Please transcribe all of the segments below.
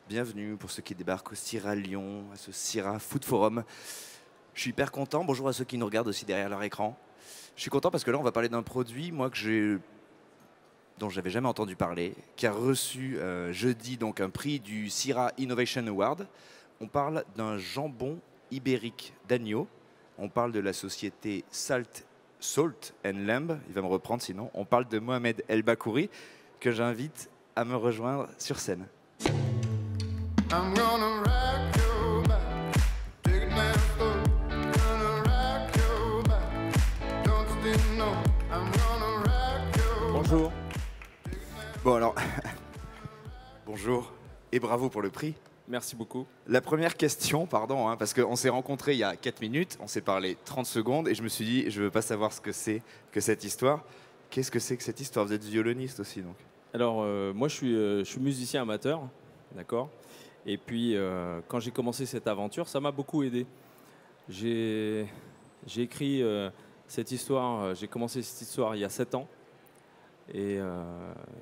Bienvenue pour ceux qui débarquent au CIRA Lyon, à ce CIRA Food Forum. Je suis hyper content. Bonjour à ceux qui nous regardent aussi derrière leur écran. Je suis content parce que là, on va parler d'un produit, dont j'avais jamais entendu parler, qui a reçu jeudi donc un prix du CIRA Innovation Award. On parle d'un jambon ibérique d'agneau. On parle de la société Salt and Lamb. Il va me reprendre sinon. On parle de Mohamed El Bakouri, que j'invite à me rejoindre sur scène. I'm gonna rock your back, take it down slow. Gonna rock your back, don't you know? I'm gonna rock your. Bonjour. Bon alors, bonjour et bravo pour le prix. Merci beaucoup. La première question, pardon, parce qu'on s'est rencontrés il y a 4 minutes, on s'est parlé 30 secondes et je me suis dit, je ne veux pas savoir ce que c'est que cette histoire. Qu'est-ce que c'est que cette histoire? Vous êtes violoniste aussi donc? Alors, moi je suis musicien amateur, d'accord. Et puis, quand j'ai commencé cette aventure, ça m'a beaucoup aidé. J'ai écrit cette histoire, j'ai commencé cette histoire il y a 7 ans. Et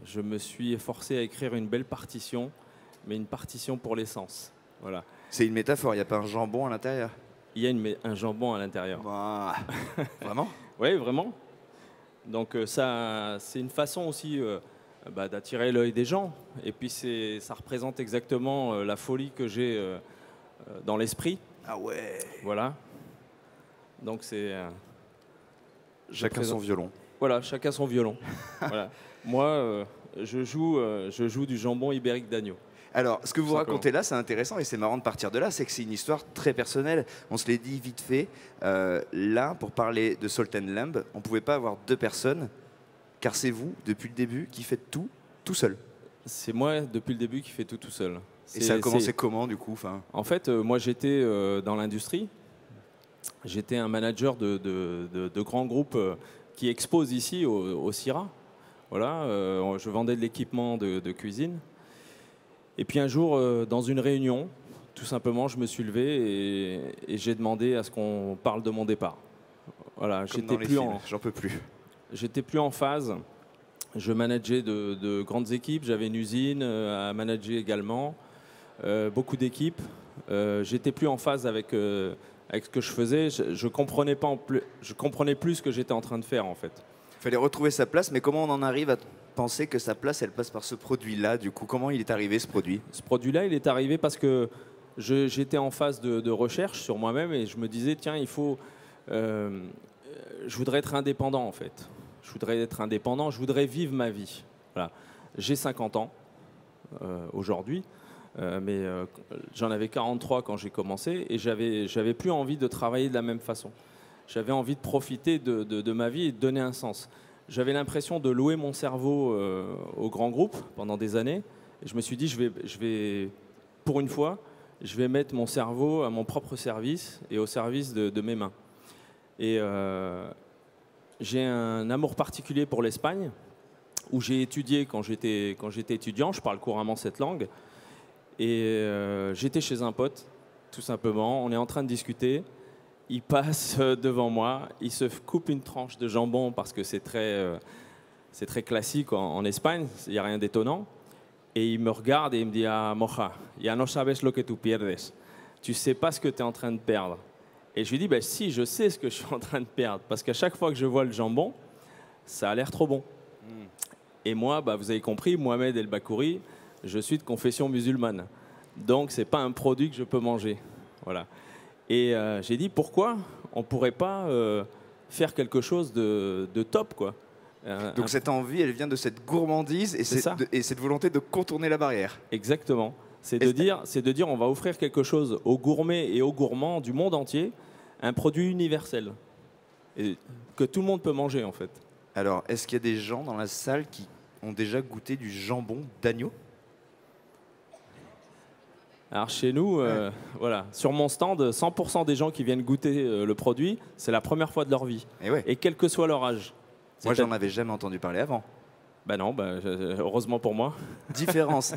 je me suis forcé à écrire une belle partition, mais une partition pour l'essence. Voilà. C'est une métaphore, il n'y a pas un jambon à l'intérieur? Il y a un jambon à l'intérieur. Bah, vraiment? Oui, vraiment. Donc ça, c'est une façon aussi d'attirer l'œil des gens. Et puis ça représente exactement la folie que j'ai dans l'esprit. Ah ouais. Voilà. Donc c'est... chacun son violon. Voilà, chacun son violon. Voilà. Moi, je joue du jambon ibérique d'agneau. Alors, ce que vous racontez là, c'est intéressant et c'est marrant de partir de là, c'est que c'est une histoire très personnelle. On se l'est dit vite fait. Là, pour parler de Salt and Lamb, on ne pouvait pas avoir 2 personnes, car c'est vous, depuis le début, qui faites tout seul. C'est moi, depuis le début, qui fais tout seul. Et ça a commencé comment, du coup? En fait, moi, j'étais dans l'industrie. J'étais un manager de grands groupes qui exposent ici au CIRA. Voilà, je vendais de l'équipement de cuisine. Et puis un jour, dans une réunion, tout simplement, je me suis levé et j'ai demandé à ce qu'on parle de mon départ. Voilà, j'en peux plus. J'étais plus en phase. Je manageais de grandes équipes. J'avais une usine à manager également, beaucoup d'équipes. J'étais plus en phase avec ce que je faisais. Je comprenais plus ce que j'étais en train de faire en fait. Il fallait retrouver sa place, mais comment on en arrive à penser que sa place, elle passe par ce produit-là, du coup? Comment il est arrivé, ce produit? Ce produit-là, il est arrivé parce que j'étais en phase de recherche sur moi-même et je me disais, tiens, je voudrais être indépendant, en fait. Je voudrais être indépendant, je voudrais vivre ma vie. Voilà. J'ai 50 ans aujourd'hui, mais j'en avais 43 quand j'ai commencé et j'avais plus envie de travailler de la même façon. J'avais envie de profiter de ma vie et de donner un sens. J'avais l'impression de louer mon cerveau aux grands groupes pendant des années. Et je me suis dit, pour une fois, je vais mettre mon cerveau à mon propre service et au service de mes mains. Et j'ai un amour particulier pour l'Espagne, où j'ai étudié quand j'étais étudiant. Je parle couramment cette langue. Et j'étais chez un pote, tout simplement. On est en train de discuter. Il passe devant moi, il se coupe une tranche de jambon parce que c'est très classique en Espagne, il n'y a rien d'étonnant. Et il me regarde et il me dit: ah, Moja, ya no sabes lo que tu pierdes. Tu ne sais pas ce que tu es en train de perdre. Et je lui dis: si, je sais ce que je suis en train de perdre. Parce qu'à chaque fois que je vois le jambon, ça a l'air trop bon. Et moi, vous avez compris, Mohamed El Bakouri, je suis de confession musulmane. Donc, ce n'est pas un produit que je peux manger. Voilà. Et j'ai dit, pourquoi on ne pourrait pas faire quelque chose de top, quoi. Donc cette envie, elle vient de cette gourmandise et cette volonté de contourner la barrière. Exactement. C'est de dire, on va offrir quelque chose aux gourmets et aux gourmands du monde entier, un produit universel, et que tout le monde peut manger, en fait. Alors, est-ce qu'il y a des gens dans la salle qui ont déjà goûté du jambon d'agneau? Alors chez nous, voilà, sur mon stand, 100% des gens qui viennent goûter le produit, c'est la première fois de leur vie. Et quel que soit leur âge. Moi, j'en avais jamais entendu parler avant. Non, heureusement pour moi. Différence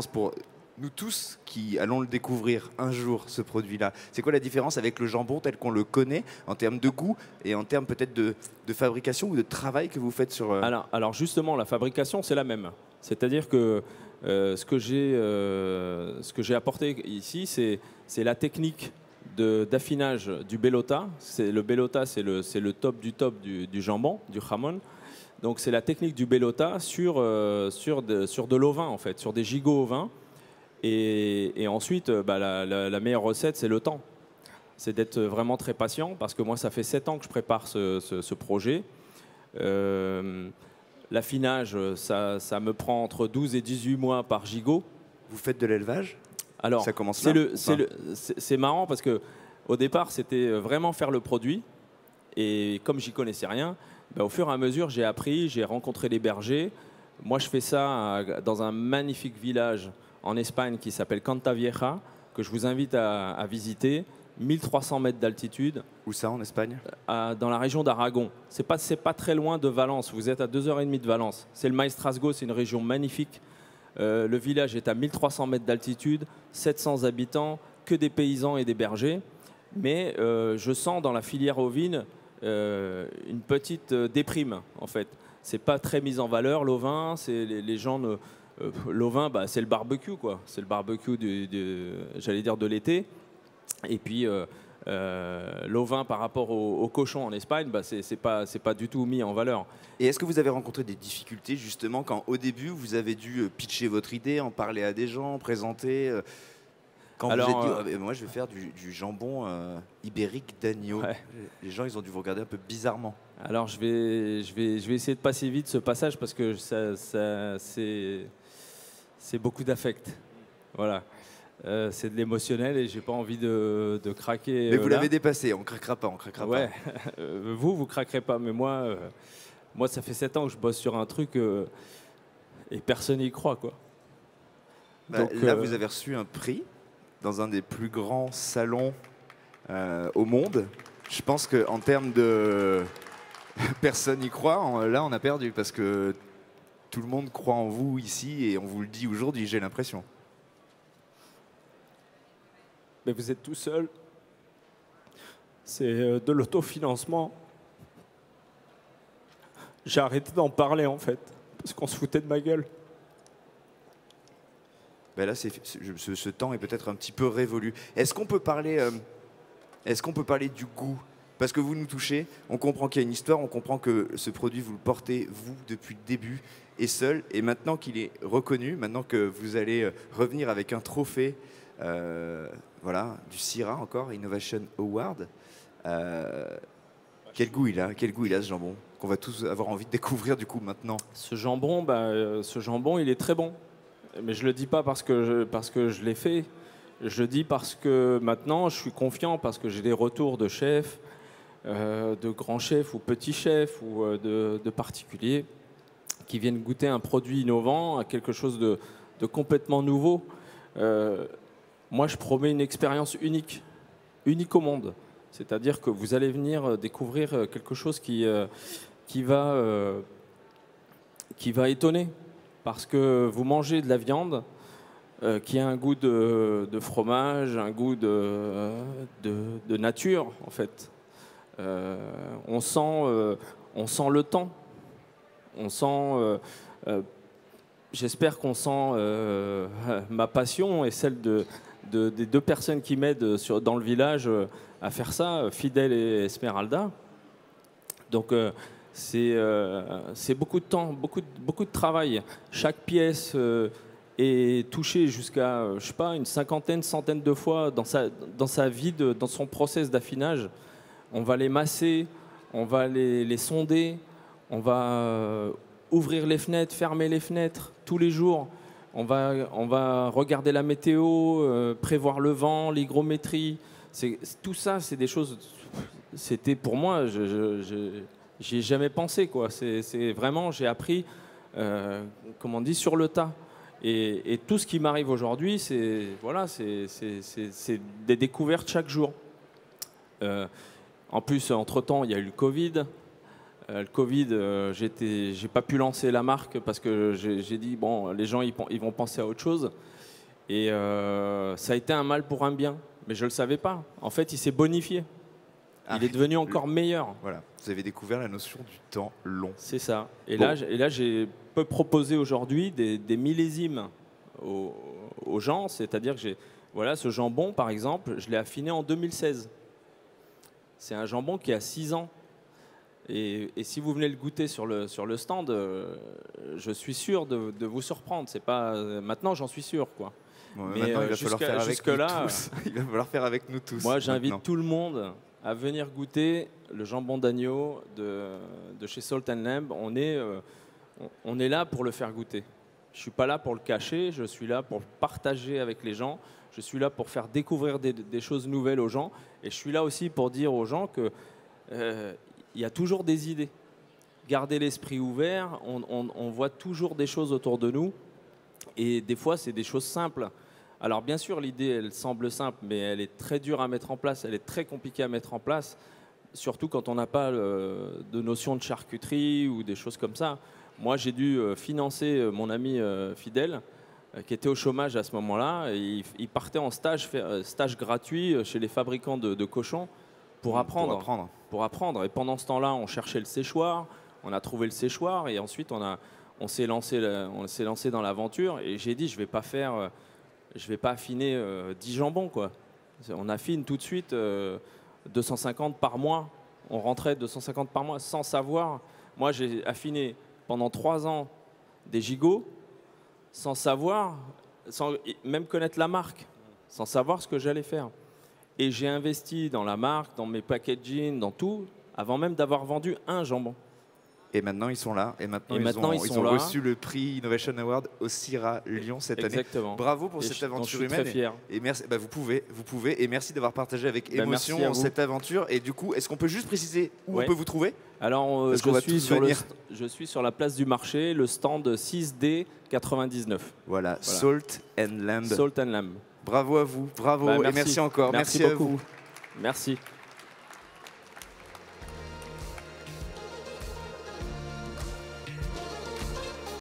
pour nous tous qui allons le découvrir un jour, ce produit-là. C'est quoi la différence avec le jambon tel qu'on le connaît en termes de goût et en termes peut-être de fabrication ou de travail que vous faites sur... Alors justement, la fabrication, c'est la même. C'est-à-dire que ce que j'ai apporté ici, c'est la technique d'affinage du bellota. Le bellota, c'est le top du jambon, du jamon. Donc c'est la technique du bellota sur de l'ovin, en fait, sur des gigots ovins. Et ensuite, la meilleure recette, c'est le temps. C'est d'être vraiment très patient, parce que moi, ça fait 7 ans que je prépare ce projet. L'affinage, ça me prend entre 12 et 18 mois par gigot. Vous faites de l'élevage? Alors, ça commence là, c'est marrant parce que au départ, c'était vraiment faire le produit. Et comme j'y connaissais rien, au fur et à mesure, j'ai appris, j'ai rencontré les bergers. Moi, je fais ça dans un magnifique village en Espagne qui s'appelle Cantavieja, que je vous invite à visiter. 1300 mètres d'altitude. Où ça, en Espagne? Dans la région d'Aragon. C'est pas très loin de Valence. Vous êtes à 2h30 de Valence. C'est le Maestrazgo, c'est une région magnifique. Le village est à 1300 mètres d'altitude, 700 habitants, que des paysans et des bergers. Mais je sens dans la filière ovine une petite déprime, en fait. C'est pas très mis en valeur, l'ovin. Les gens l'ovin, c'est le barbecue, quoi. C'est le barbecue j'allais dire de l'été. Et puis l'ovin par rapport au cochon en Espagne, c'est pas du tout mis en valeur. Et est-ce que vous avez rencontré des difficultés justement quand au début vous avez dû pitcher votre idée, en parler à des gens, présenter quand vous êtes dit moi je vais faire du jambon ibérique d'agneau. Ouais. Les gens ils ont dû vous regarder un peu bizarrement. Alors je vais essayer de passer vite ce passage parce que c'est beaucoup d'affect. Voilà. C'est de l'émotionnel et j'ai pas envie de craquer. Mais vous l'avez dépassé, on craquera pas, ouais. Pas. Vous craquerez pas, mais moi, ça fait 7 ans que je bosse sur un truc et personne n'y croit, quoi. Donc, là, vous avez reçu un prix dans un des plus grands salons au monde. Je pense qu'en termes de personne n'y croit, là, on a perdu parce que tout le monde croit en vous ici et on vous le dit aujourd'hui, j'ai l'impression. Mais vous êtes tout seul. C'est de l'autofinancement. J'ai arrêté d'en parler, en fait, parce qu'on se foutait de ma gueule. Ben là, ce temps est peut-être un petit peu révolu. Est-ce qu'on peut parler du goût? Parce que vous nous touchez, on comprend qu'il y a une histoire, on comprend que ce produit, vous le portez, vous, depuis le début, et seul. Et maintenant qu'il est reconnu, maintenant que vous allez revenir avec un trophée, voilà, du Syrah encore, Innovation Award. Quel goût il a ce jambon qu'on va tous avoir envie de découvrir du coup maintenant. Ce jambon, il est très bon. Mais je le dis pas parce que je l'ai fait. Je le dis parce que maintenant je suis confiant parce que j'ai des retours de chefs, de grands chefs ou petits chefs ou de particuliers qui viennent goûter un produit innovant, à quelque chose de complètement nouveau. Moi, je promets une expérience unique au monde. C'est-à-dire que vous allez venir découvrir quelque chose qui va étonner. Parce que vous mangez de la viande qui a un goût de fromage, un goût de nature, en fait. On sent le temps. On sent... J'espère qu'on sent ma passion et celle des 2 personnes qui m'aident dans le village à faire ça, Fidel et Esmeralda. Donc c'est beaucoup de temps, beaucoup de travail. Chaque pièce est touchée jusqu'à, je sais pas, une centaine de fois dans sa vie, dans son process d'affinage. On va les masser, on va les sonder, on va ouvrir les fenêtres, fermer les fenêtres tous les jours. On va regarder la météo, prévoir le vent, l'hygrométrie. Tout ça, c'est des choses... C'était pour moi, j'y ai jamais pensé, quoi. C'est vraiment, j'ai appris, comme on dit, sur le tas. Et tout ce qui m'arrive aujourd'hui, c'est des découvertes chaque jour. En plus, entre-temps, il y a eu le Covid. Le Covid, j'ai pas pu lancer la marque parce que j'ai dit, bon, les gens ils vont penser à autre chose. Et ça a été un mal pour un bien, mais je le savais pas. En fait, il s'est bonifié. Il est devenu encore meilleur. Voilà, vous avez découvert la notion du temps long. C'est ça. Et Bon. là, j'ai peux proposer aujourd'hui des millésimes aux gens. C'est-à-dire que voilà, ce jambon, par exemple, je l'ai affiné en 2016. C'est un jambon qui a 6 ans. Et si vous venez le goûter sur le stand, je suis sûr de vous surprendre. C'est pas maintenant, j'en suis sûr, quoi. Bon, Mais maintenant, il va falloir faire avec nous là, tous. Il va falloir faire avec nous tous. moi, j'invite maintenant. tout le monde à venir goûter le jambon d'agneau de chez Salt and Lamb. On est là pour le faire goûter. Je suis pas là pour le cacher. Je suis là pour partager avec les gens. Je suis là pour faire découvrir des choses nouvelles aux gens. Et je suis là aussi pour dire aux gens que il y a toujours des idées. Gardez l'esprit ouvert. On voit toujours des choses autour de nous. Et des fois, c'est des choses simples. Alors bien sûr, l'idée, elle semble simple, mais elle est très dure à mettre en place. Elle est très compliquée à mettre en place, surtout quand on n'a pas de notion de charcuterie ou des choses comme ça. Moi, j'ai dû financer mon ami Fidèle, qui était au chômage à ce moment-là. Et il partait en stage gratuit chez les fabricants de cochons pour apprendre. Pour apprendre. Et pendant ce temps-là, on cherchait le séchoir. On a trouvé le séchoir et ensuite on s'est lancé dans l'aventure. Et j'ai dit, je vais pas affiner 10 jambons, quoi. On affine tout de suite 250 par mois. On rentrait 250 par mois sans savoir. Moi, j'ai affiné pendant 3 ans des gigots sans savoir, sans même connaître la marque, sans savoir ce que j'allais faire. Et j'ai investi dans la marque, dans mes packaging, dans tout, avant même d'avoir vendu un jambon. Et maintenant, ils sont là. Et maintenant, ils ont reçu le prix Innovation Award au CIRA Lyon cette Exactement. année. Bravo pour cette aventure humaine. Très fier. Et merci. Vous pouvez. Et merci d'avoir partagé avec émotion cette aventure. Et du coup, est-ce qu'on peut juste préciser où on peut vous trouver? Alors, je suis sur la place du marché, le stand 6D 99. Voilà. Salt and Lamb. Salt and Lamb. Bravo à vous. Bravo. Et merci encore. Merci à beaucoup. vous. Merci.